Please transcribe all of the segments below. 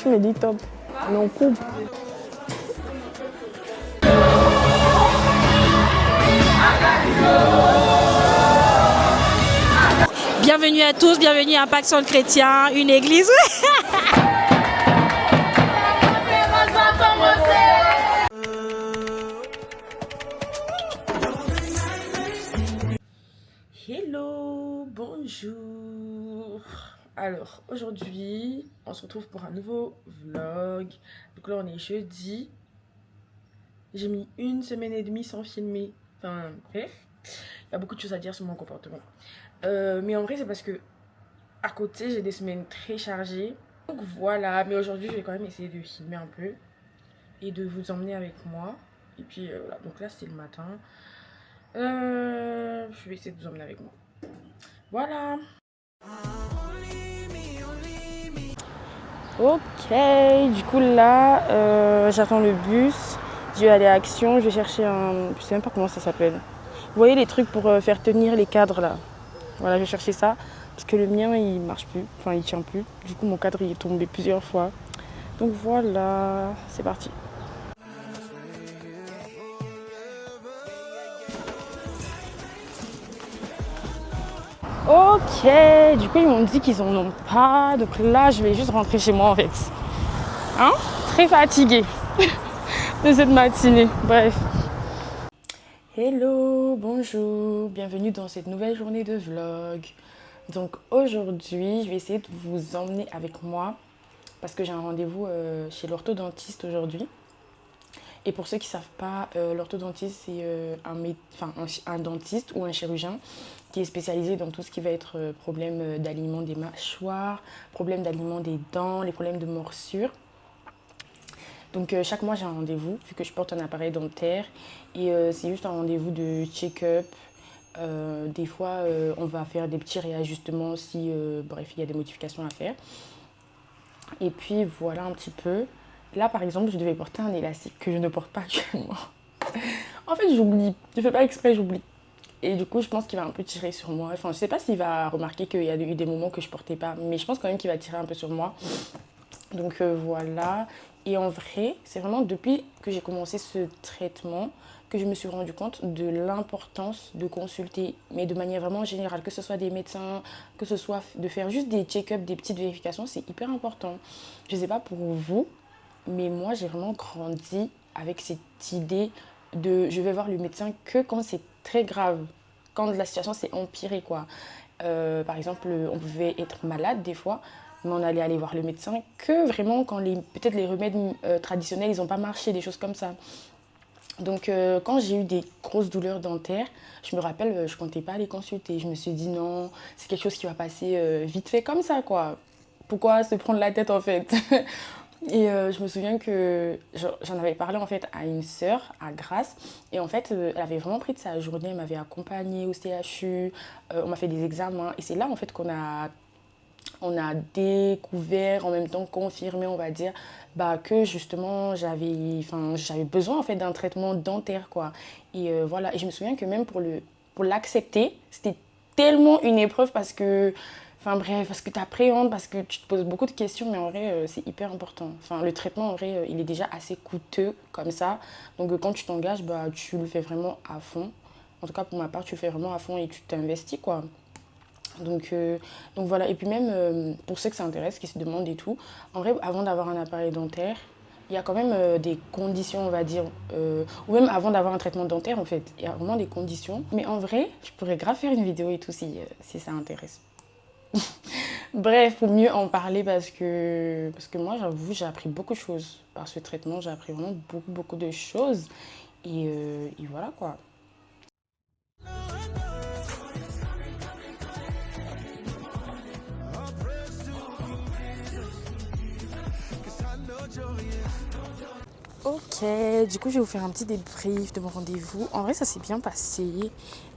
Tu me dis top. Mais on coupe. Bienvenue à tous, bienvenue à Impact Centre Chrétien, une église. Hello, bonjour. Alors, aujourd'hui, on se retrouve pour un nouveau vlog. Donc là, on est jeudi. J'ai mis 1 semaine et demie sans filmer. Enfin, bref, il y a beaucoup de choses à dire sur mon comportement. Mais en vrai, c'est parce que à côté, j'ai des semaines très chargées. Donc voilà, mais aujourd'hui, je vais quand même essayer de filmer un peu et de vous emmener avec moi. Et puis voilà, donc là, c'est le matin. Je vais essayer de vous emmener avec moi. Voilà. Ok, du coup là, j'attends le bus. Je vais aller à Action, je vais chercher un... Je sais même pas comment ça s'appelle. Vous voyez les trucs pour faire tenir les cadres là. Voilà, je vais chercher ça. Parce que le mien, il marche plus. Enfin, il tient plus. Du coup, mon cadre, il est tombé plusieurs fois. Donc voilà, c'est parti. Ok, du coup, ils m'ont dit qu'ils en ont pas. Donc là, je vais juste rentrer chez moi en fait. Hein? Très fatiguée de cette matinée. Bref. Hello, bonjour, bienvenue dans cette nouvelle journée de vlog. Donc aujourd'hui, je vais essayer de vous emmener avec moi parce que j'ai un rendez-vous chez l'orthodontiste aujourd'hui. Et pour ceux qui ne savent pas, l'orthodontiste, c'est un dentiste ou un chirurgien qui est spécialisé dans tout ce qui va être problème d'alignement des mâchoires, problème d'alignement des dents, les problèmes de morsure. Donc chaque mois j'ai un rendez-vous vu que je porte un appareil dentaire et c'est juste un rendez-vous de check-up. Des fois on va faire des petits réajustements si bref il y a des modifications à faire. Et puis voilà un petit peu. Là par exemple je devais porter un élastique que je ne porte pas actuellement. En fait j'oublie, je fais pas exprès, j'oublie. Et du coup je pense qu'il va un peu tirer sur moi. Enfin je sais pas s'il va remarquer qu'il y a eu des moments que je portais pas, mais je pense quand même qu'il va tirer un peu sur moi. Donc voilà. Et en vrai, c'est vraiment depuis que j'ai commencé ce traitement que je me suis rendu compte de l'importance de consulter, mais de manière vraiment générale, que ce soit des médecins, que ce soit de faire juste des check-ups, des petites vérifications, c'est hyper important. Je ne sais pas pour vous, mais moi j'ai vraiment grandi avec cette idée de je vais voir le médecin que quand c'est très grave, quand la situation s'est empirée quoi. Par exemple, on pouvait être malade des fois, mais on allait aller voir le médecin que vraiment quand peut-être les remèdes traditionnels, ils n'ont pas marché, des choses comme ça. Donc quand j'ai eu des grosses douleurs dentaires, je me rappelle, je ne comptais pas aller consulter. Je me suis dit non, c'est quelque chose qui va passer vite fait comme ça, quoi. Pourquoi se prendre la tête en fait? Et je me souviens que j'en avais parlé en fait à une sœur, à Grace. Et en fait, elle avait vraiment pris de sa journée, elle m'avait accompagnée au CHU, on m'a fait des examens. Et c'est là en fait on a découvert, en même temps confirmé, on va dire, que justement j'avais besoin en fait d'un traitement dentaire quoi. Et voilà, et je me souviens que même pour l'accepter, c'était tellement une épreuve parce que parce que tu appréhendes, parce que tu te poses beaucoup de questions, mais en vrai, c'est hyper important. Enfin, le traitement, en vrai, il est déjà assez coûteux comme ça. Donc, quand tu t'engages, tu le fais vraiment à fond. En tout cas, pour ma part, tu le fais vraiment à fond et tu t'investis, quoi. Donc voilà, et puis même pour ceux que ça intéresse, qui se demandent et tout, en vrai, avant d'avoir un appareil dentaire, il y a quand même des conditions, on va dire, ou même avant d'avoir un traitement dentaire, en fait, il y a vraiment des conditions. Mais en vrai, je pourrais grave faire une vidéo et tout si ça intéresse. Bref, faut mieux en parler parce que moi, j'avoue, j'ai appris beaucoup de choses par ce traitement. J'ai appris vraiment beaucoup de choses. Et voilà quoi. Ok, du coup je vais vous faire un petit débrief de mon rendez-vous. En vrai ça s'est bien passé.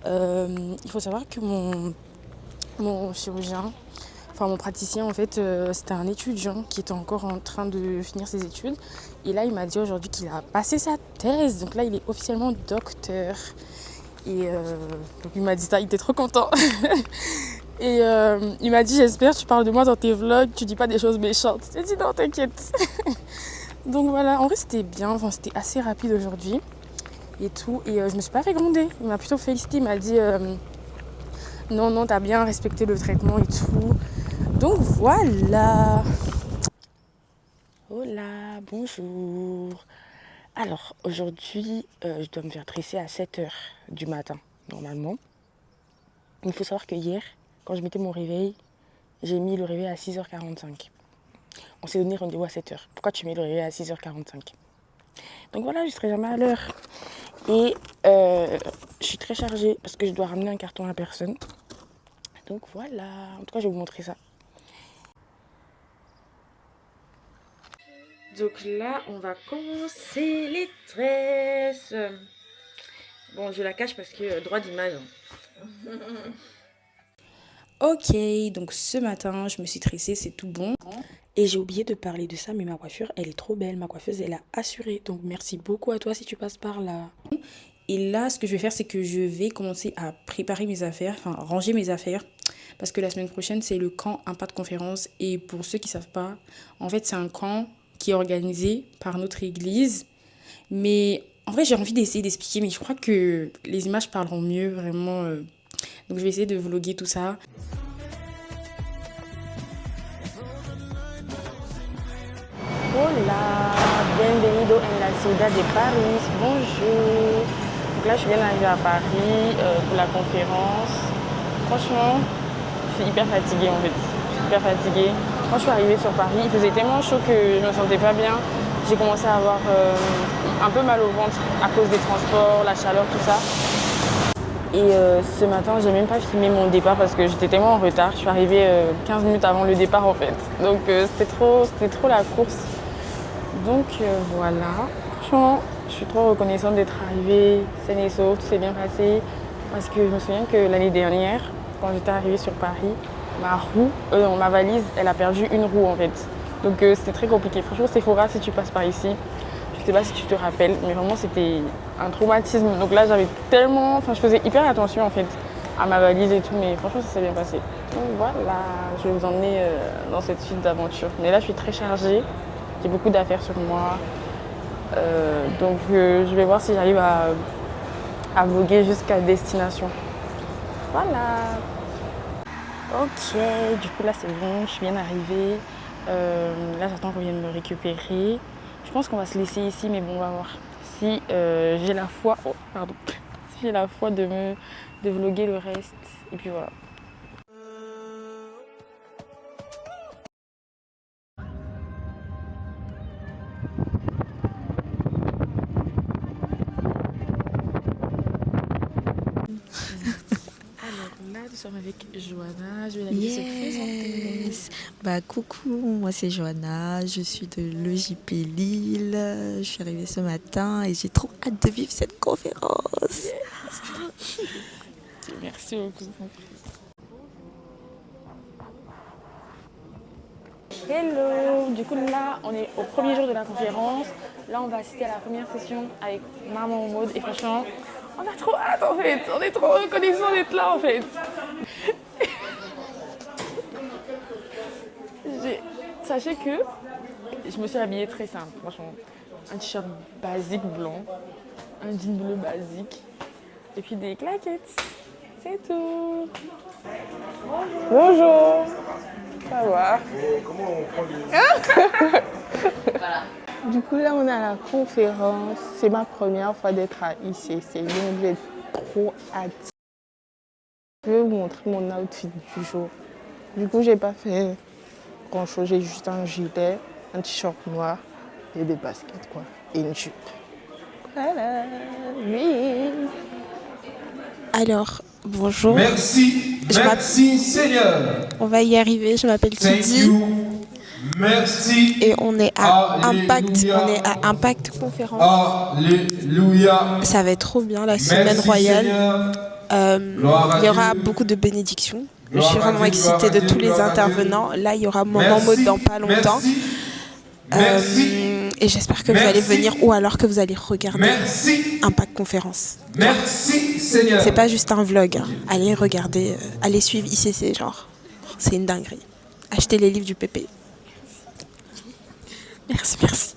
Il faut savoir que mon chirurgien, enfin mon praticien en fait, c'était un étudiant qui était encore en train de finir ses études. Et là il m'a dit aujourd'hui qu'il a passé sa thèse, donc là il est officiellement docteur. Et donc il m'a dit ça, il était trop content. Et il m'a dit, j'espère, tu parles de moi dans tes vlogs, tu dis pas des choses méchantes. J'ai dit, non, t'inquiète. Donc voilà, en vrai, c'était bien, enfin, c'était assez rapide aujourd'hui et tout. Et je me suis pas fait gronder. Il m'a plutôt félicité, il m'a dit, non, non, t'as bien respecté le traitement et tout. Donc voilà. Hola, bonjour. Alors, aujourd'hui, je dois me faire dresser à 7h du matin, normalement. Il faut savoir que hier, quand je mettais mon réveil, j'ai mis le réveil à 6h45. On s'est donné rendez-vous à 7h. Pourquoi tu mets le réveil à 6h45? Donc voilà, je ne serai jamais à l'heure. Et je suis très chargée parce que je dois ramener un carton à personne. Donc voilà, en tout cas, je vais vous montrer ça. Donc là, on va commencer les tresses. Bon, je la cache parce que droit d'image. Ok, donc ce matin, je me suis tressée, c'est tout bon. Et j'ai oublié de parler de ça, mais ma coiffure, elle est trop belle. Ma coiffeuse, elle a assuré. Donc merci beaucoup à toi si tu passes par là. Et là, ce que je vais faire, c'est que je vais commencer à préparer mes affaires, enfin ranger mes affaires. Parce que la semaine prochaine, c'est le camp Impact Conférence. Et pour ceux qui ne savent pas, en fait, c'est un camp qui est organisé par notre église. Mais en vrai, j'ai envie d'essayer d'expliquer, mais je crois que les images parleront mieux, vraiment. Donc je vais essayer de vlogger tout ça. Hola, bienvenido en la ciudad de Paris, bonjour. Donc là, je viens d'arriver à Paris pour la conférence. Franchement, je suis hyper fatiguée en fait. Je suis hyper fatiguée. Quand je suis arrivée sur Paris, il faisait tellement chaud que je me sentais pas bien. J'ai commencé à avoir un peu mal au ventre à cause des transports, la chaleur, tout ça. Et ce matin, j'ai même pas filmé mon départ parce que j'étais tellement en retard. Je suis arrivée 15 minutes avant le départ en fait. Donc c'était trop la course. Donc voilà. Franchement, je suis trop reconnaissante d'être arrivée saine et sauve, tout s'est bien passé. Parce que je me souviens que l'année dernière, quand j'étais arrivée sur Paris, ma valise, elle a perdu une roue en fait. Donc c'était très compliqué. Franchement, Sephora, si tu passes par ici, je sais pas si tu te rappelles, mais vraiment c'était un traumatisme. Donc là, je faisais hyper attention en fait à ma valise et tout, mais franchement, ça s'est bien passé. Donc voilà, je vais vous emmener dans cette suite d'aventure. Mais là, je suis très chargée, j'ai beaucoup d'affaires sur moi. Donc je vais voir si j'arrive à vlogger jusqu'à destination. Voilà. Ok, du coup là c'est bon, je suis bien arrivée. Là j'attends qu'on vienne me récupérer. Je pense qu'on va se laisser ici, mais bon on va voir si j'ai la foi. Oh pardon. Si j'ai la foi de vlogger le reste. Et puis voilà. Alors là, nous sommes avec Johanna. Je vais la laisser se présenter. Bah coucou, moi c'est Johanna, je suis de l'EJP Lille. Je suis arrivée ce matin et j'ai trop hâte de vivre cette conférence. Merci beaucoup. Hello, du coup là on est au premier jour de la conférence. Là on va assister à la première session avec maman Maud et franchement on a trop hâte en fait. On est trop reconnaissants d'être là en fait. Sachez que je me suis habillée très simple, franchement. Un t-shirt basique blanc, un jean bleu basique et puis des claquettes. C'est tout. Bonjour. Ça va. Comment on prend les... Voilà. Du coup, là, on est à la conférence. C'est ma première fois d'être à ICC, donc j'ai trop hâte. Je vais vous montrer mon outfit du jour. Du coup, j'ai pas fait grand-chose. J'ai juste un gilet, un t-shirt noir et des baskets, quoi. Et une jupe. Voilà. Oui. Alors, bonjour. Merci, merci Seigneur. On va y arriver, je m'appelle Thank Kidi. you. Merci. Et on est à Impact, Alléluia. on est à Impact Conférence. Alléluia. Ça va être trop bien, la semaine Merci royale. Seigneur. Il y aura beaucoup de bénédictions. Je suis vraiment excitée de tous les intervenants. Là, il y aura Maman Maud dans pas longtemps. Merci. Et j'espère que vous allez venir ou alors que vous allez regarder Merci. Impact Conférence. Merci Seigneur. C'est pas juste un vlog. Hein. Allez regarder, allez suivre ICC, genre. C'est une dinguerie. Achetez les livres du PP. Merci, merci.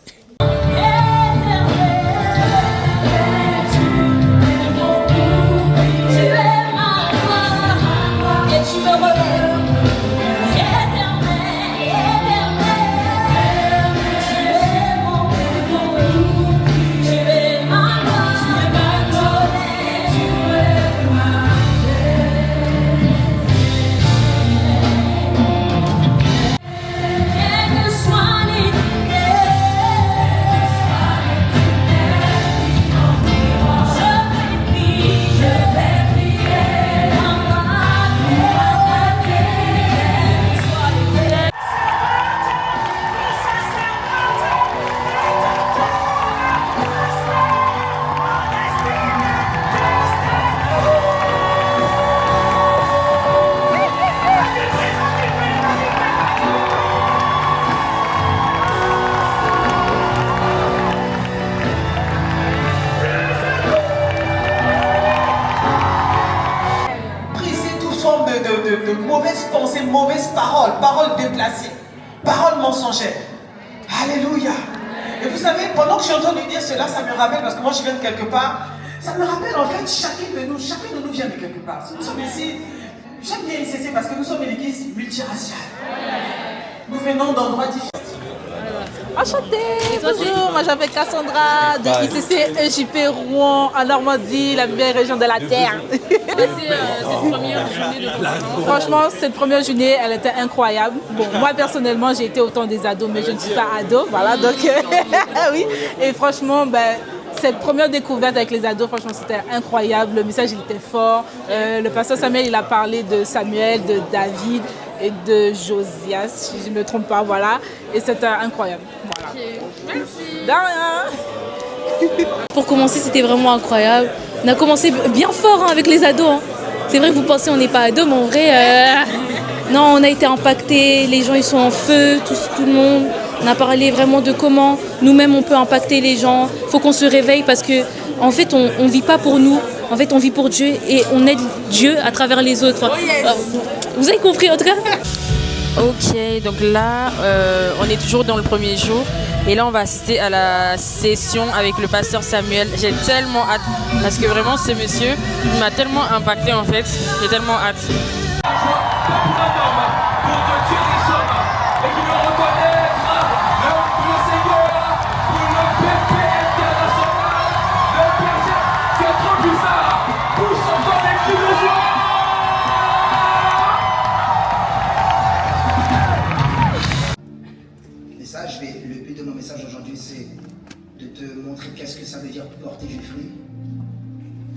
De mauvaises pensées, mauvaises paroles, paroles déplacées, paroles mensongères. Alléluia. Et vous savez, pendant que je suis en train de dire cela, ça me rappelle, parce que moi je viens de quelque part, ça me rappelle en fait chacun de nous vient de quelque part. Si nous sommes ici, j'aime bien ICC parce que nous sommes une église multiraciale. Nous venons d'endroits différents. Enchantée. Bonjour, moi j'appelle Cassandra de ICC EJP Rouen en Normandie, la meilleure région de la Terre. Cette première journée de conférence. Franchement, cette première journée, elle était incroyable. Bon, moi personnellement, j'ai été au temps des ados, mais je ne suis pas ado, voilà, donc oui. Et franchement, cette première découverte avec les ados, franchement, c'était incroyable. Le message, il était fort. Le pasteur Samuel, il a parlé de Samuel, de David et de Josias, si je ne me trompe pas, voilà. Et c'était incroyable. Voilà. Okay. Merci. De rien. Pour commencer, c'était vraiment incroyable. On a commencé bien fort avec les ados. Hein. C'est vrai que vous pensez on n'est pas ados, mais en vrai, non, on a été impactés. Les gens, ils sont en feu, tout le monde. On a parlé vraiment de comment nous-mêmes, on peut impacter les gens. Il faut qu'on se réveille parce que, en fait, on ne vit pas pour nous. En fait, on vit pour Dieu et on aide Dieu à travers les autres. Enfin, vous avez compris, en tout cas. Ok, donc là, on est toujours dans le premier jour. Et là, on va assister à la session avec le pasteur Samuel. J'ai tellement hâte, parce que vraiment, ce monsieur, il m'a tellement impacté en fait. J'ai tellement hâte. Le but de mon message aujourd'hui, c'est de te montrer qu'est-ce que ça veut dire porter du fruit.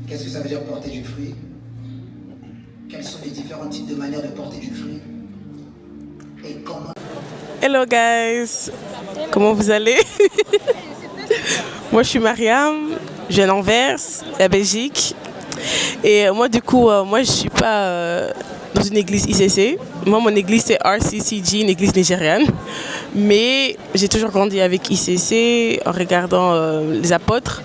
Qu'est-ce que ça veut dire porter du fruit? Quels sont les différents types de manières de porter du fruit? Et comment... Hello guys, comment vous allez? Moi je suis Mariam, je viens d'Anvers, la Belgique. Et moi du coup, moi je suis pas dans une église ICC. Moi mon église c'est RCCG, une église nigériane. Mais j'ai toujours grandi avec ICC en regardant les apôtres.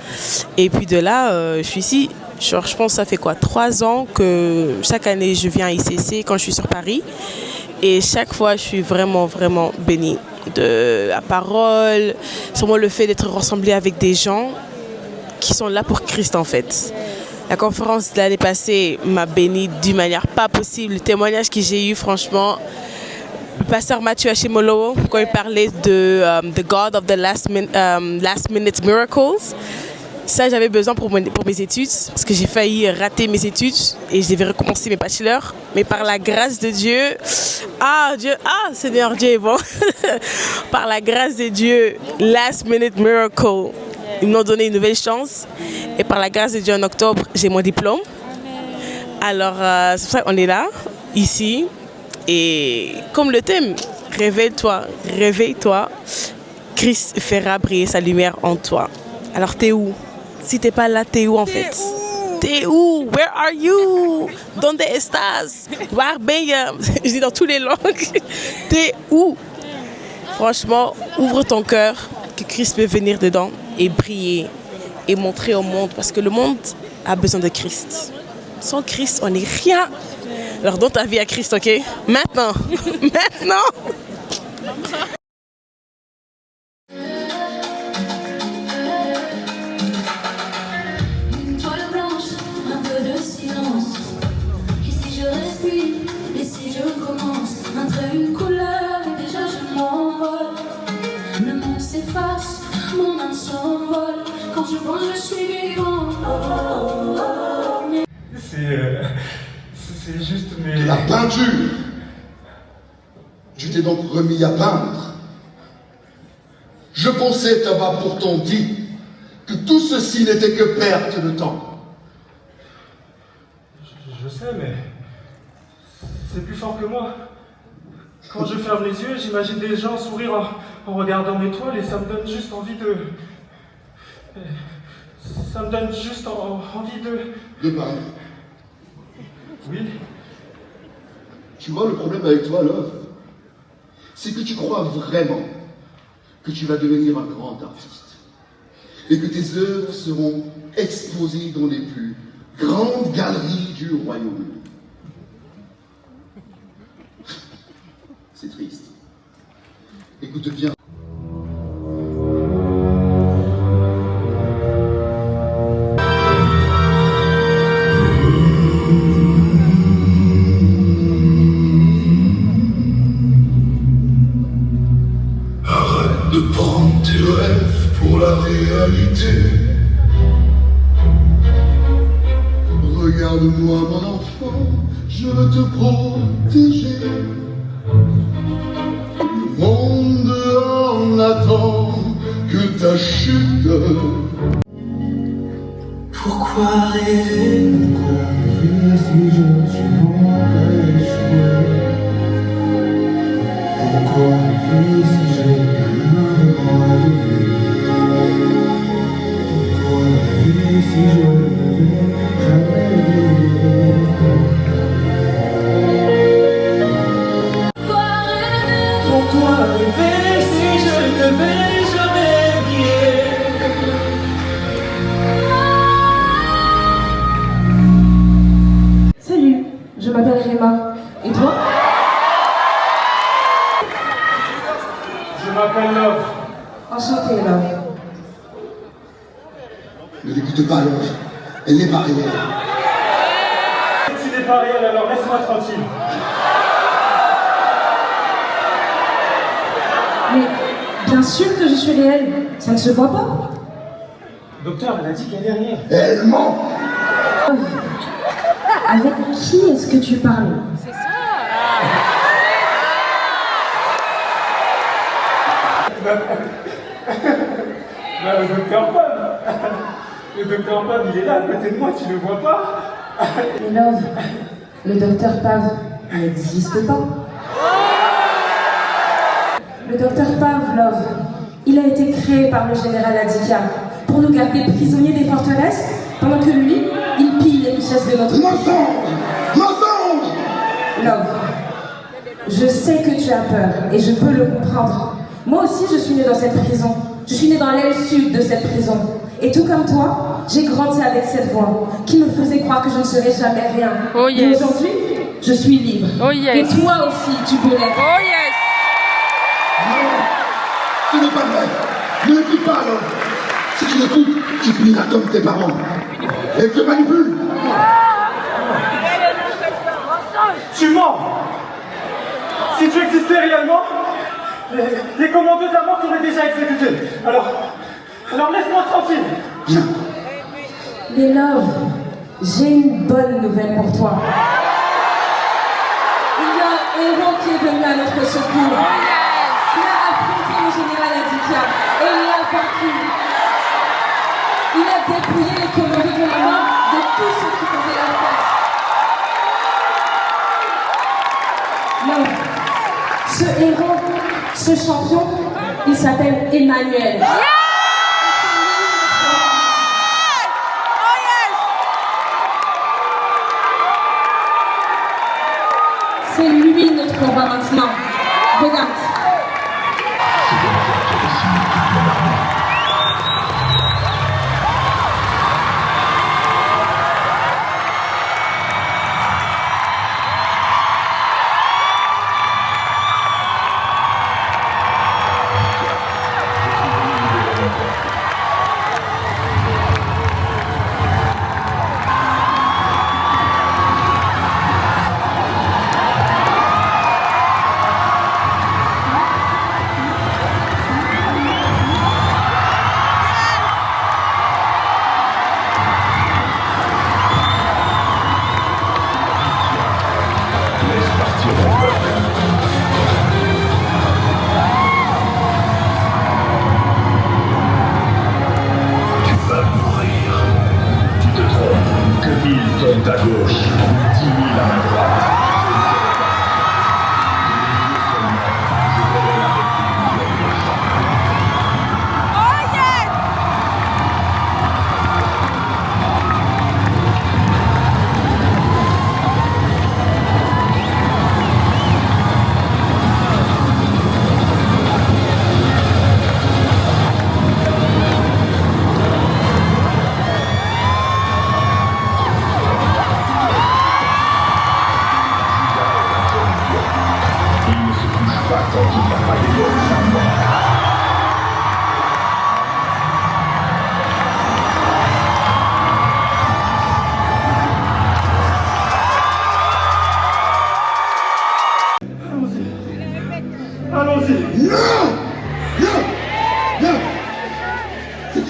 Et puis de là, je suis ici. Genre, je pense que ça fait quoi, 3 ans que chaque année je viens à ICC quand je suis sur Paris. Et chaque fois, je suis vraiment, vraiment bénie de la parole, sûrement le fait d'être rassemblée avec des gens qui sont là pour Christ en fait. La conférence de l'année passée m'a bénie d'une manière pas possible. Le témoignage que j'ai eu, franchement, le pasteur Mathieu Hashimolo, quand il parlait de The God of the Last Minute Miracles, ça j'avais besoin pour mes études, parce que j'ai failli rater mes études et je devais recommencer mes bachelors. Mais par la grâce de Dieu, Seigneur Dieu est bon, par la grâce de Dieu, Last Minute Miracle, ils m'ont donné une nouvelle chance. Et par la grâce de Dieu, en octobre, j'ai mon diplôme. Alors, c'est pour ça qu'on est là, ici. Et comme le thème, réveille-toi, réveille-toi. Christ fera briller sa lumière en toi. Alors, t'es où? Si t'es pas là, t'es où en fait? T'es où? Where are you? Donde estás? Waar ben je? Je dis dans toutes les langues. T'es où? Franchement, ouvre ton cœur que Christ peut venir dedans et briller et montrer au monde, parce que le monde a besoin de Christ. Sans Christ, on n'est rien. Alors donne ta vie à Christ, ok? Maintenant. Maintenant. Une toile blanche, un peu de silence. Et si je respire, et si je commence, un trait, une couleur, et déjà je m'envole. Le monde s'efface, mon âme s'envole. Quand je pense, je suis vivant. C'est juste mes... De la peinture. Tu t'es donc remis à peindre. Je pensais t'avoir pourtant dit que tout ceci n'était que perte de temps. Je sais, mais c'est plus fort que moi. Quand je ferme les yeux, j'imagine des gens sourire en regardant mes toiles et ça me donne juste envie de... Ça me donne juste envie de... De peindre. Oui. Tu vois, le problème avec toi, Love, c'est que tu crois vraiment que tu vas devenir un grand artiste et que tes œuvres seront exposées dans les plus grandes galeries du royaume. C'est triste. Écoute bien. De prendre tes rêves pour la réalité. Regarde-moi mon enfant, je veux te protéger. Le monde en attend que ta chute. Pourquoi rêver? Pourquoi rêver si je suis bon à échouer? Pourquoi rêver si j'ai rien de moi à donner? Pourquoi rêver si je ne vais jamais briller? Pourquoi rêver si je ne vais jamais briller? Salut, je m'appelle Réma. Et toi? Je m'appelle Love. Enchantée, Love. Ne l'écoute pas, Love. Elle n'est pas réelle. Si tu n'es pas réel, alors laisse-moi tranquille. Mais bien sûr que je suis réelle. Ça ne se voit pas. Docteur, elle a dit qu'elle est rien. Elle ment. Avec qui est-ce que tu parles? C'est ça. Le docteur Pab. Le docteur Pab, il est là à côté de moi, tu le vois pas? Mais Love, le docteur Pav n'existe pas. Le docteur Pav, Love, il a été créé par le général Adika pour nous garder prisonniers des forteresses pendant que lui, il pille les richesses de notre pays. Mensonge! Mensonge! Love, je sais que tu as peur et je peux le comprendre. Moi aussi, je suis née dans cette prison. Je suis née dans l'aile sud de cette prison. Et tout comme toi, j'ai grandi avec cette voix qui me faisait croire que je ne serais jamais rien. Oh yes. Et aujourd'hui, je suis libre. Oh yes. Et toi aussi, tu peux l'être. Oh yes. Non, ce n'est pas vrai. Ne l'écoute pas, Love. Si tu l'écoutes, tu finiras comme tes parents. Elle te manipule. Tu mens. Si tu existais réellement, les commandos de la mort t'auraient déjà exécuté. Alors laisse-moi tranquille. Viens. Mais Love, j'ai une bonne nouvelle pour toi. Il y a un héros qui est venu à notre secours. Il a affronté le général Adika et il l'a vaincu. Il a dépouillé les commandos de la mort de tous ceux qui faisaient la fête. Love, ce héros, ce champion, il s'appelle Emmanuel. C'est lui notre roi maintenant. Regarde.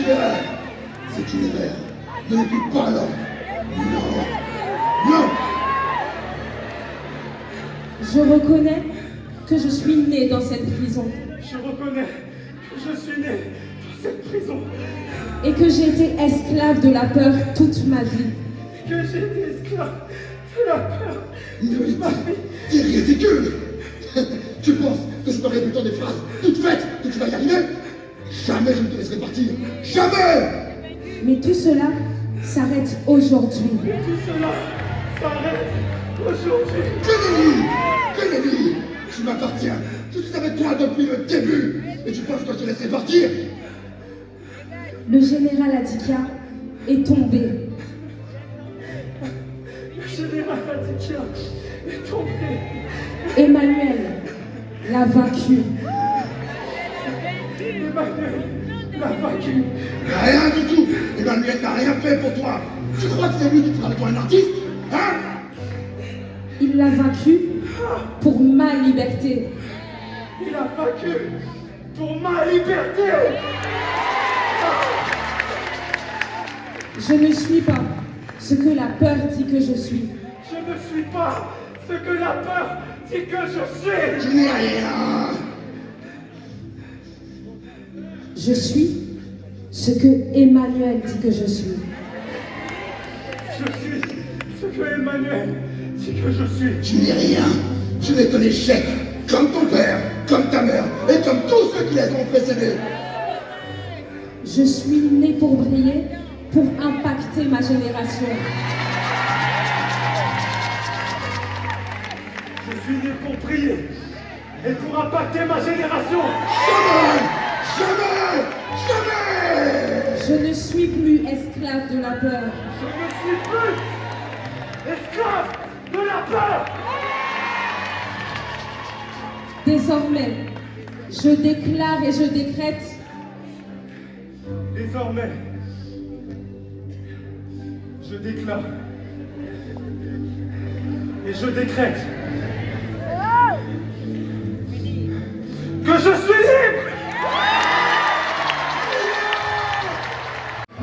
erreur. C'est une erreur. Ne l'écoute pas alors. Non. Non. Je reconnais que je suis née dans cette prison. Je reconnais que je suis né dans cette prison. Et que j'ai été esclave de la peur toute ma vie. Que j'ai été esclave de la peur toute ma vie. C'est ridicule. Tu penses que je te répétant des phrases toutes faites que tu vas y arriver? Jamais je ne te laisserai partir. Jamais. Mais tout cela s'arrête aujourd'hui. Tout cela s'arrête aujourd'hui. Kennedy, tu m'appartiens. Je suis avec toi depuis le début. Et tu penses que je te laisserai partir? Le général Adika est tombé. Le général Adika est tombé. Emmanuel l'a vaincu. Emmanuel l'a vaincu. Rien du tout. Emmanuel n'a rien fait pour toi. Tu crois que c'est lui qui fera de toi un artiste? Hein? Il l'a vaincu pour ma liberté. Il a vaincu pour ma liberté. Je ne suis pas ce que la peur dit que je suis. Je ne suis pas ce que la peur dit que je suis. Tu n'es rien. Je suis ce que Emmanuel dit que je suis. Je suis ce que Emmanuel dit que je suis. Tu n'es rien. Tu n'es qu'un échec. Comme ton père, comme ta mère et comme tous ceux qui les ont précédés. Je suis née pour briller, pour impacter ma génération. Je suis né pour prier et pour impacter ma génération. Jamais. Je ne suis plus esclave de la peur. Je ne suis plus esclave de la peur. Désormais, je déclare et je décrète. Désormais, je déclare et je décrète que je suis libre.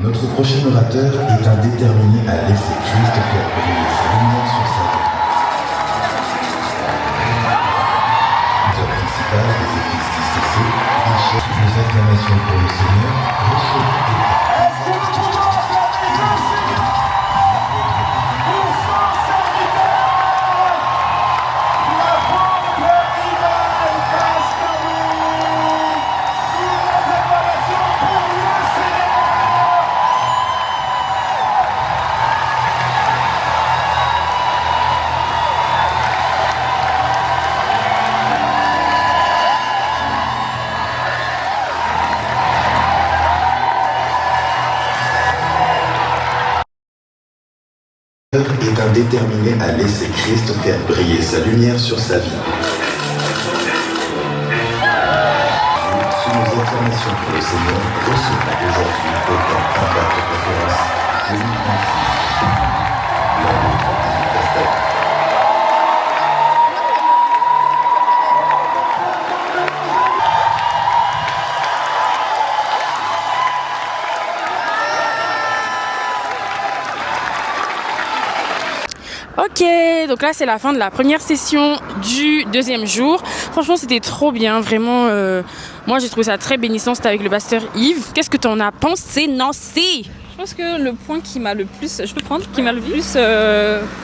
Notre prochain orateur est un déterminé à laisser Christ faire briller sa lumière sur sa vie. Auteur principal des églises ICC, il chante nos acclamations pour le Seigneur, recevez est un déterminé à laisser Christ faire briller sa lumière sur sa vie. Sous nos acclamations pour le Seigneur, recevons aujourd'hui au camp Impact Conférence 2026. L'apôtre Yves Castel. Ok, donc là c'est la fin de la première session du deuxième jour. Franchement c'était trop bien, vraiment. Moi j'ai trouvé ça très bénissant, c'était avec le pasteur Yves. Qu'est-ce que tu en as pensé, Nancy? Je pense que le point qui m'a le plus,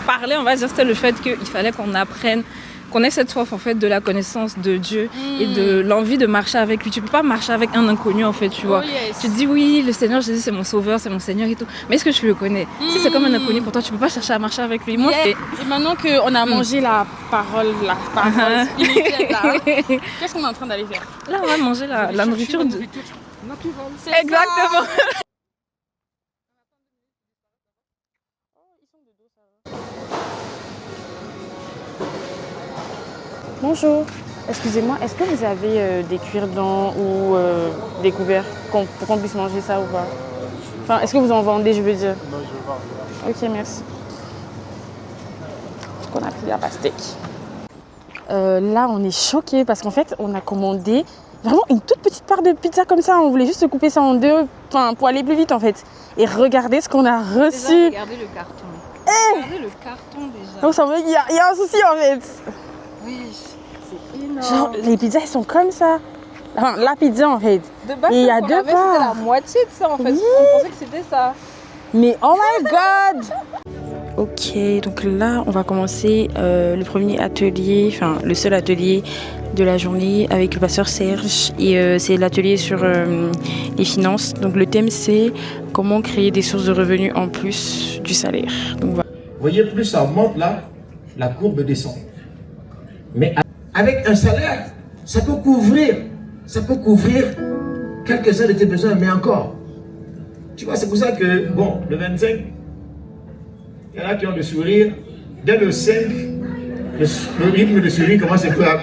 parlé, on va dire, c'était le fait qu'il fallait qu'on apprenne, qu'on ait cette soif en fait de la connaissance de Dieu et de l'envie de marcher avec lui. Tu peux pas marcher avec un inconnu en fait, tu vois. Tu te dis oui, le Seigneur Jésus c'est mon sauveur, c'est mon Seigneur et tout. Mais est-ce que tu le connais? Si c'est comme un inconnu pour toi, tu peux pas chercher à marcher avec lui. Moi, Et maintenant qu'on a mangé la parole spirituelle là, qu'est-ce qu'on est en train d'aller faire? Là on va manger la nourriture de... Exactement. Bonjour, excusez-moi, est-ce que vous avez des cuire-dents ou des couverts pour qu'on puisse manger ça ou pas? Enfin, est-ce que vous en vendez, je veux dire? Non, je veux pas. Ok, merci. On a pris la pastèque. Là, on est choqués parce qu'en fait, on a commandé Vraiment une toute petite part de pizza comme ça. On voulait juste se couper ça en deux, pour aller plus vite en fait. Et regardez ce qu'on a reçu. Déjà, regardez le carton. Regardez le carton déjà. Donc ça veut dire qu'il y a un souci en fait. Oui, c'est énorme. Genre les pizzas elles sont comme ça. Enfin la pizza en fait. De base, et il y a qu'on deux avait, parts. c'était la moitié de ça en fait. Oui. On pensait que c'était ça. Mais oh my god. Ok, donc là on va commencer le premier atelier, enfin le seul atelier de la journée avec le pasteur Serge et c'est l'atelier sur les finances. Donc le thème c'est comment créer des sources de revenus en plus du salaire. Donc voilà. Vous voyez, plus ça monte là, la courbe descend. Mais avec un salaire, ça peut couvrir quelques-uns de tes besoins, mais encore. Tu vois, c'est pour ça que, bon, le 25, il y en a qui ont le sourire. Dès le 5, le rythme de sourire commence un peu à...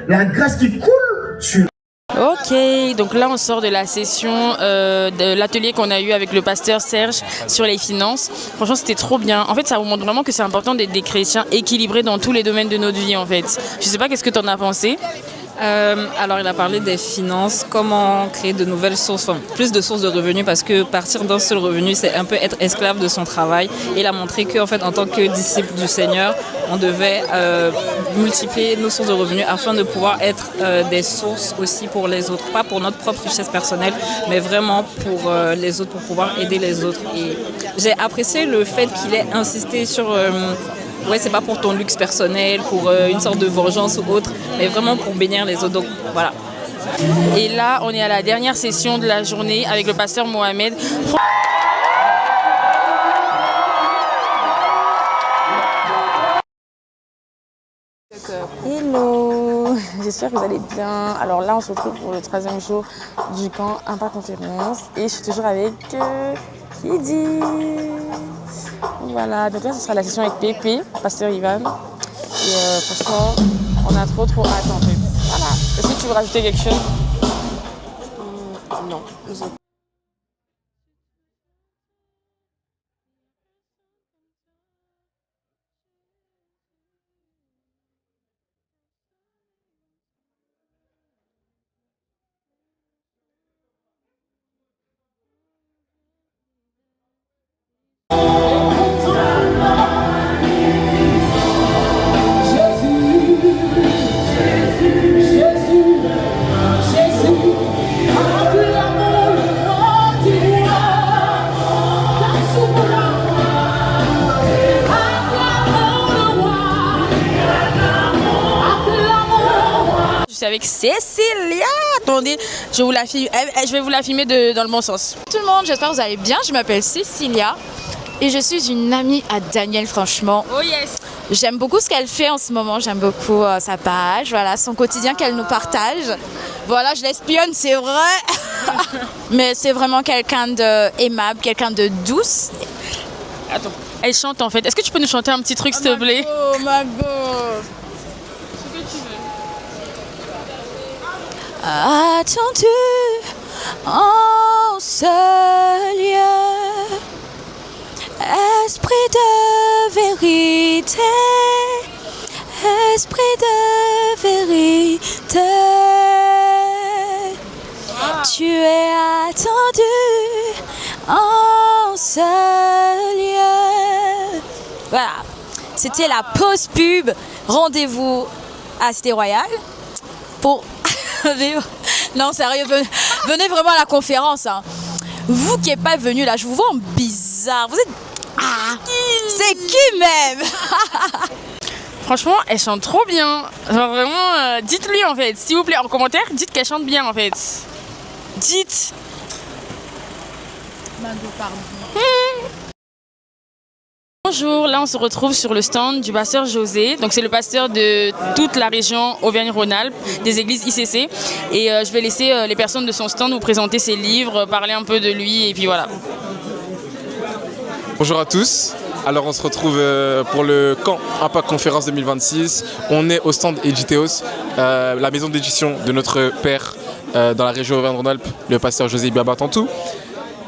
La grâce qui coule sur... Ok, donc là on sort de la session de l'atelier qu'on a eu avec le pasteur Serge sur les finances. Franchement c'était trop bien. En fait ça vous montre vraiment que c'est important d'être des chrétiens équilibrés dans tous les domaines de notre vie en fait. Je sais pas qu'est-ce que tu en as pensé. Alors il a parlé des finances, comment créer de nouvelles sources, enfin, plus de sources de revenus parce que partir d'un seul revenu c'est un peu être esclave de son travail. Et il a montré qu'en fait en tant que disciple du Seigneur on devait multiplier nos sources de revenus afin de pouvoir être des sources aussi pour les autres, pas pour notre propre richesse personnelle mais vraiment pour les autres, pour pouvoir aider les autres. Et j'ai apprécié le fait qu'il ait insisté sur ouais, c'est pas pour ton luxe personnel, pour une sorte de vengeance ou autre, mais vraiment pour bénir les autres. Donc voilà. Et là, on est à la dernière session de la journée avec le pasteur Mohamed. Hello, j'espère que vous allez bien. Alors là, on se retrouve pour le 3e jour du camp Impact Conférence et je suis toujours avec Kidi. Voilà, donc là ce sera la session avec Pépé, pasteur Ivan. Et franchement, on a trop hâte en fait. Voilà. Est-ce que tu veux rajouter quelque chose? Non. Avec Cécilia. Attendez, je vais vous la filmer dans le bon sens. Tout le monde, j'espère que vous allez bien. Je m'appelle Cécilia et je suis une amie à Daniel, franchement. Oh yes. J'aime beaucoup ce qu'elle fait en ce moment, j'aime beaucoup sa page, voilà, son quotidien qu'elle nous partage. Voilà, je l'espionne, c'est vrai. Mais c'est vraiment quelqu'un d'aimable, quelqu'un de douce. Attends, elle chante en fait. Est-ce que tu peux nous chanter un petit truc s'il te plaît? Oh my god. Attendu en ce lieu, esprit de vérité, esprit de vérité, tu es attendu en ce lieu. Voilà, c'était la pause pub. Rendez-vous à Cité Royale pour... Non, sérieux, venez vraiment à la conférence. Hein. Vous qui n'êtes pas venu là, je vous vois en bizarre. Vous êtes... Ah, c'est qui même? Franchement, elle chante trop bien. Genre vraiment, dites-lui en fait. S'il vous plaît, en commentaire, dites qu'elle chante bien en fait. Dites. Bonjour, là on se retrouve sur le stand du pasteur José. Donc c'est le pasteur de toute la région Auvergne-Rhône-Alpes, des églises ICC. Et je vais laisser les personnes de son stand vous présenter ses livres, parler un peu de lui et puis voilà. Bonjour à tous. Alors on se retrouve pour le camp Impact Conférence 2026. On est au stand Editeos, la maison d'édition de notre père dans la région Auvergne-Rhône-Alpes, le pasteur José Biabatantou.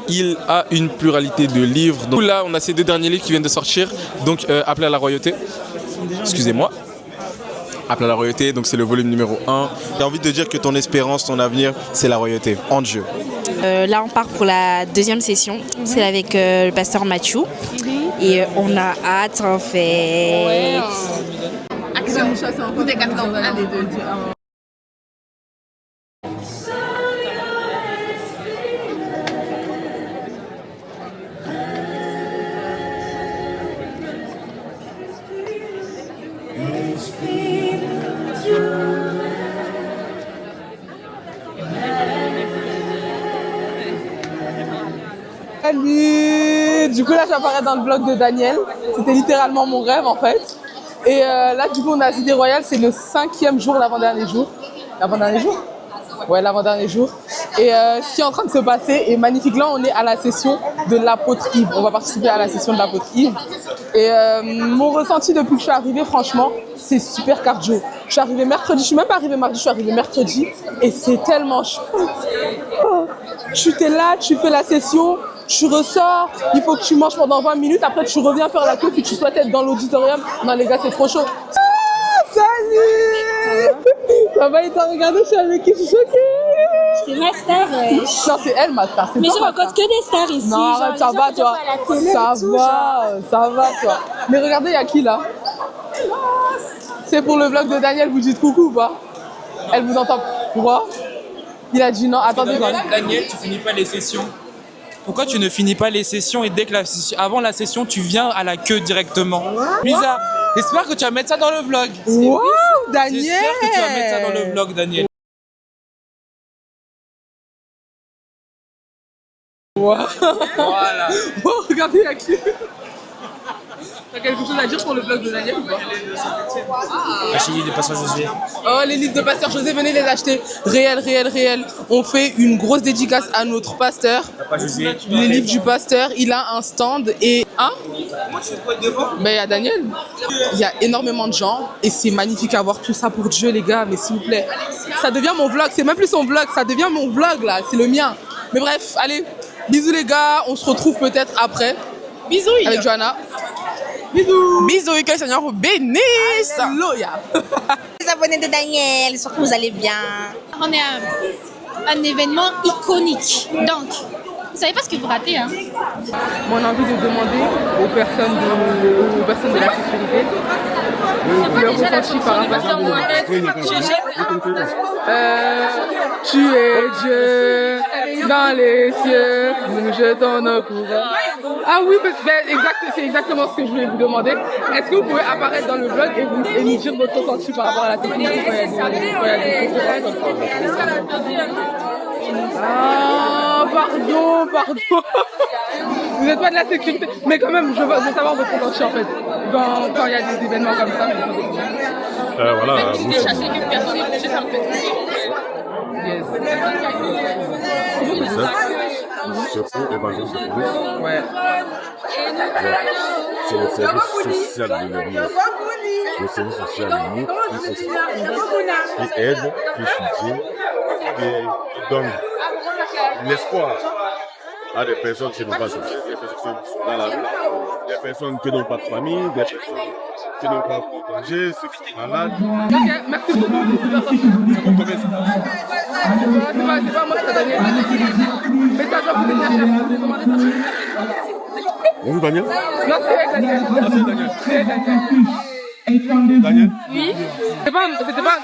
Il a une pluralité de livres. Donc là, on a ces 2 derniers livres qui viennent de sortir. Donc, Appelé à la royauté. Excusez-moi. appelle à la royauté, donc c'est le volume numéro 1. J'ai envie de dire que ton espérance, ton avenir, c'est la royauté, en Dieu. Là, on part pour la deuxième session. C'est avec le pasteur Mathieu. Et on a hâte, en fait. Action, chanson, vous des 4 ans, 1 des 2, 1. Salut! Du coup là j'apparais dans le vlog de Daniel, c'était littéralement mon rêve en fait. Et là du coup on a Cité Royale, c'est le 5e jour, l'avant-dernier jour. L'avant-dernier jour? Ouais, l'avant-dernier jour. Et ce qui est en train de se passer est magnifique. Là on est à la session de l'apôtre Yves, on va participer à la session de l'apôtre Yves. Et mon ressenti depuis que je suis arrivée, franchement, c'est super cardio. Je suis arrivée mercredi, je suis même pas arrivée mardi, je suis arrivée mercredi et c'est tellement chaud. Oh. Tu t'es là, tu fais la session, tu ressors, il faut que tu manges pendant 20 minutes, après tu reviens faire la queue, puis tu souhaites être dans l'auditorium. Non les gars, c'est trop chaud. Ah, salut! Ça va, il t'a regardé, je suis avec qui, je suis choquée. C'est ma star. Non, c'est elle ma star. Mais je rencontre que des stars ici. Non, arrête, ça va toi. Ça va toi. Mais regardez, il y a qui là? C'est pour le vlog de Daniel, vous dites coucou ou pas? Elle vous entend. Pourquoi? Il a dit non, attendez. Daniel, tu finis pas les sessions. Pourquoi tu ne finis pas les sessions et dès que avant la session, tu viens à la queue directement? Bizarre. J'espère que tu vas mettre ça dans le vlog. Wow, Daniel! J'espère que tu vas mettre ça dans le vlog, Daniel. Wow. Voilà. Oh, regardez la queue. T'as quelque chose à dire pour le vlog de Daniel ou pas? Acheter les livres de Pasteur José. Oh, les livres de Pasteur José, venez les acheter. Réel. On fait une grosse dédicace à notre pasteur. Les livres du pasteur, il a un stand et... Hein? Moi, je fais quoi devant? Ben, il y a Daniel. Il y a énormément de gens et c'est magnifique à voir tout ça pour Dieu, les gars. Mais s'il vous plaît, ça devient mon vlog. C'est même plus son vlog, ça devient mon vlog, là. C'est le mien. Mais bref, allez. Bisous, les gars. On se retrouve peut-être après. Bisous. Avec Johanna. Bisous. Bisous et que le Seigneur vous bénisse. Alléluia. Les abonnés de Daniel, j'espère que vous allez bien. On est à un événement iconique. Donc, vous savez pas ce que vous ratez, hein? Moi, on a envie de demander aux personnes de la sécurité leur ressenti par rapport tu es Dieu dans les cieux, nous jetons nos couronnes. Ah oui, c'est exactement ce que je voulais vous demander. Est-ce que vous pouvez apparaître dans le vlog et nous dire votre ressenti par rapport à la sécurité quand il y a des Ah, pardon. Vous n'êtes pas de la sécurité, mais quand même, je veux savoir votre ressenti en fait. Quand il y a des événements comme ça. Voilà. Si t'es chassé, que personne n'est touché, ça me fait toucher. Yes. C'est pour évangéliser le Christ. Ouais. C'est le service social de l'Église. Le service social unique qui aide, qui soutient, qui donne l'espoir à des personnes qui n'ont pas de soutien, des personnes qui sont dans la rue, des personnes qui n'ont pas de famille, des personnes qui n'ont pas de danger, ceux qui sont malades. Ok, merci beaucoup. C'est pas moi qui t'ai donné. Mais ça doit vous aider. Bonjour Daniel. Non, c'est Daniel. Daniel. Oui. C'était pas un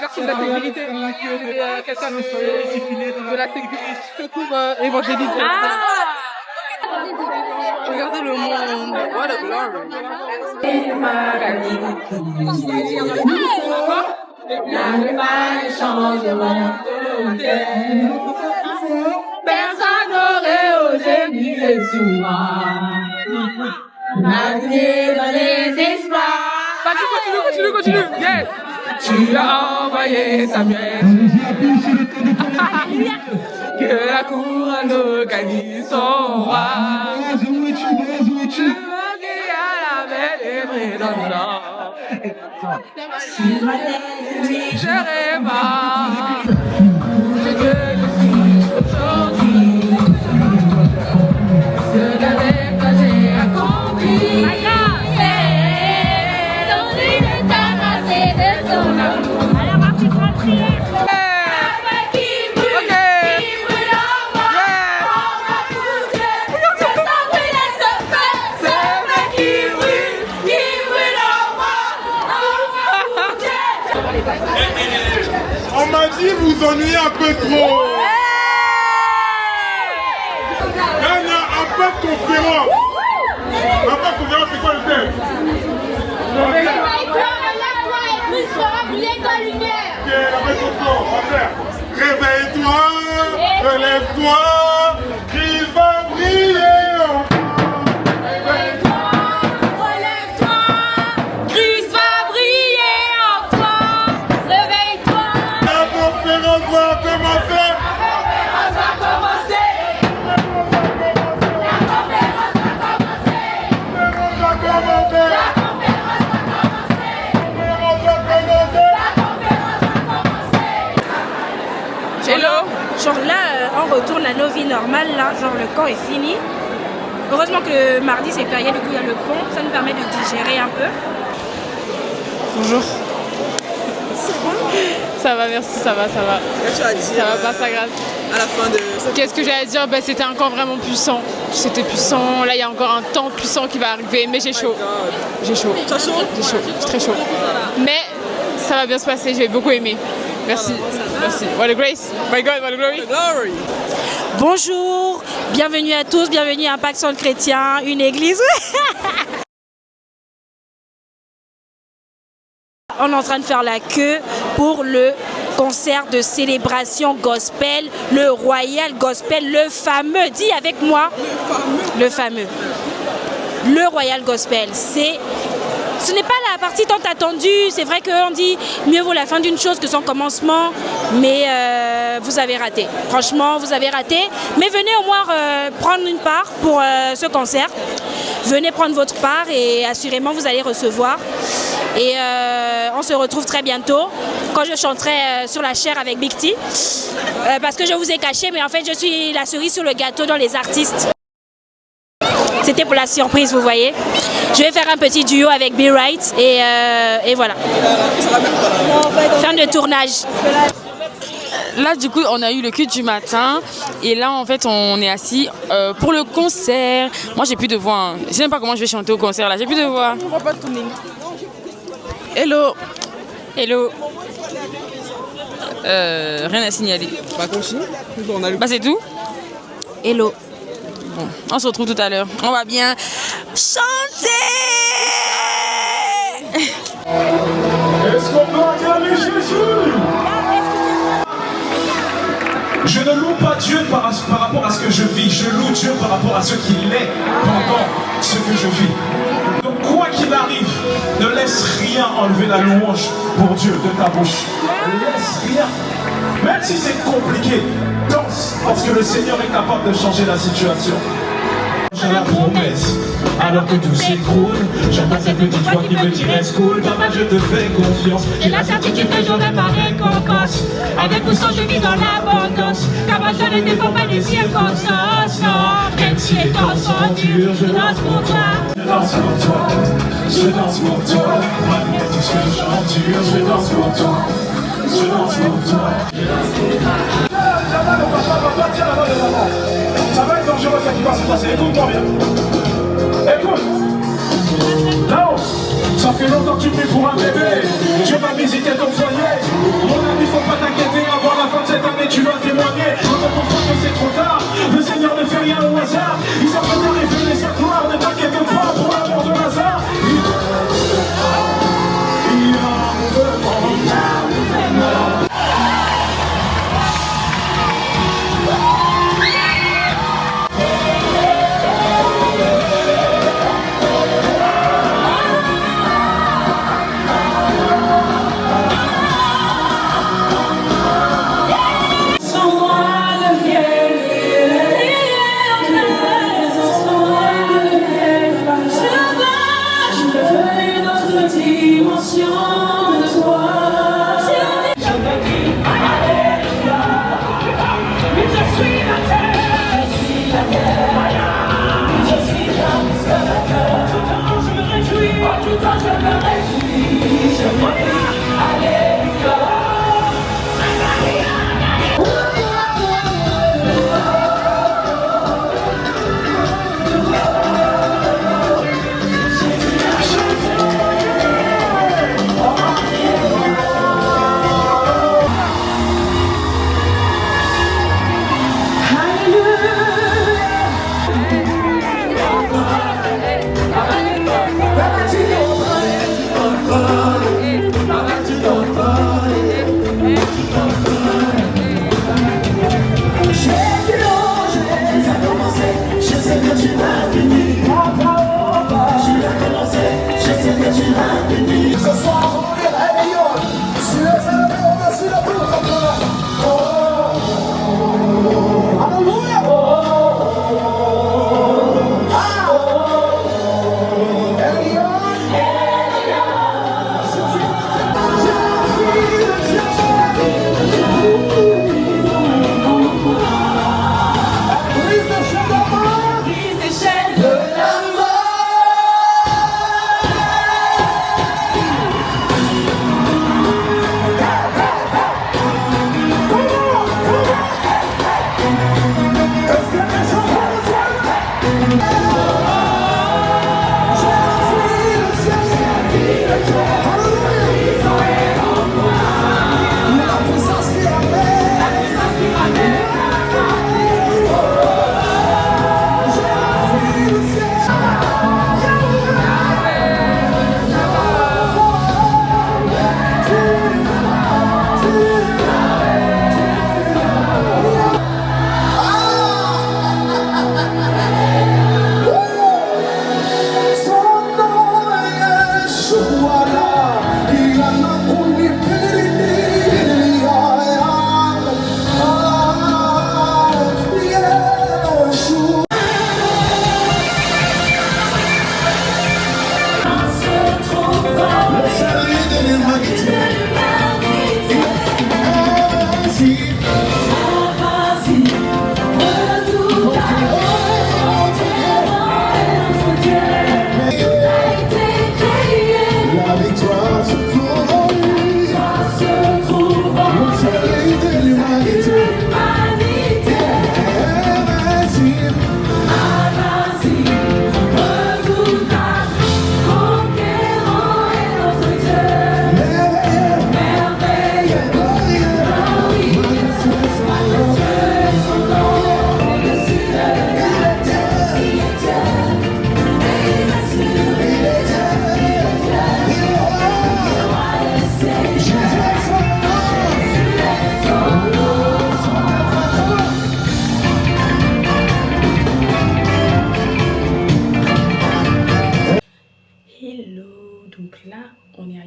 garçon de la sécurité. C'était quelqu'un de la sécurité. Secours évangélique. Regardez le monde. What a glory. Personne n'aurait osé miser sur moi. Malgré dans les espoirs. Continue. Yes. Tu as envoyé Samuel. Que la couronne organise son roi. Tu m'as dit à la belle et vraie dans le nord. Je rêve ce que je suis aujourd'hui. Ce qu'avec toi j'ai accompli. Ton île est amassée de ton amour. vous ennuyez un peu trop. Ghana, un peu de conférence. Un peu de conférence, c'est quoi le thème? Ok, la main sur le corps, on va faire. Réveille-toi, relève-toi, Christ va briller. Réveille-toi, relève-toi, Christ va briller en toi. Réveille-toi. La conférence va commencer. Hello. Genre là, on retourne à nos vies normales, là, genre le camp est fini. Heureusement que le mardi c'est férié, du coup il y a le pont, ça nous permet de digérer un peu. Bonjour. Ça va, merci, ça va. Qu'est-ce que tu as dit Ça va pas, ça grave. À la fin de Qu'est-ce que j'ai à dire? C'était un camp vraiment puissant. C'était puissant. Là, il y a encore un temps puissant qui va arriver, mais j'ai chaud. J'ai chaud. T'as chaud? J'ai chaud, j'ai très chaud. Mais ça va bien se passer, j'ai beaucoup aimé. Merci. Merci. What a grace. My God, what a glory. Bonjour, bienvenue à tous, bienvenue à Impact Centre Chrétien, une église. On est en train de faire la queue pour le concert de célébration gospel, le Royal Gospel, le fameux, dis avec moi, le fameux. Le Royal Gospel, ce n'est pas la partie tant attendue, c'est vrai qu'on dit mieux vaut la fin d'une chose que son commencement, mais vous avez raté. Franchement, vous avez raté. Mais venez au moins prendre une part pour ce concert. Venez prendre votre part et assurément vous allez recevoir. Et on se retrouve très bientôt quand je chanterai sur la chair avec Big T. Parce que je vous ai caché, mais en fait je suis la cerise sur le gâteau dans les artistes. C'était pour la surprise, vous voyez. Je vais faire un petit duo avec Be Right et voilà. Fin de tournage. Là, du coup, on a eu le culte du matin et là, en fait, on est assis pour le concert. Moi, j'ai plus de voix. Hein. Je sais même pas comment je vais chanter au concert là. J'ai plus de voix. Hello. Hello. Rien à signaler. Bah, continue. Bah, c'est tout. Hello. Bon, on se retrouve tout à l'heure. On va bien chanter. Est-ce qu'on peut acclamer Jésus? Je ne loue pas Dieu par rapport à ce que je vis, je loue Dieu par rapport à ce qu'il est pendant ce que je vis. Donc quoi qu'il arrive, ne laisse rien enlever la louange pour Dieu de ta bouche. Ne laisse rien. Même si c'est compliqué, danse, parce que le Seigneur est capable de changer la situation. J'ai la promesse, alors que tout s'écroule. J'entends cette petite voix qui me dit reste cool. Papa, je te fais confiance. J'ai la certitude que j'aurai ma récompense. Avec ou sans, je vis dans l'abondance. Car moi, je ne dépends pas des circonstances. Non, même si les temps sont durs, je danse pour toi. Je danse pour toi, je danse pour toi. Malgré tout ce que j'endure, je danse pour toi. Je danse pour toi, je danse pour toi. Ça va être dangereux ce qui va se passer, écoute-moi bien. Écoute. Là-haut, ça fait longtemps que tu pries pour un bébé. Dieu va visiter ton foyer. Mon ami, faut pas t'inquiéter, avant la fin de cette année, tu vas témoigner. Quand on pense que c'est trop tard, le Seigneur ne fait rien au hasard. Il s'en fait révéler sa gloire, ne t'inquiète pas pour l'amour de Lazare. Il y a un mouvement.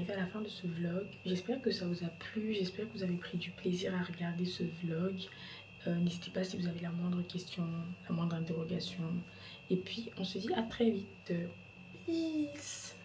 arrivé à la fin de ce vlog. J'espère que ça vous a plu, j'espère que vous avez pris du plaisir à regarder ce vlog. N'hésitez pas si vous avez la moindre question, la moindre interrogation. Et puis on se dit à très vite. Peace.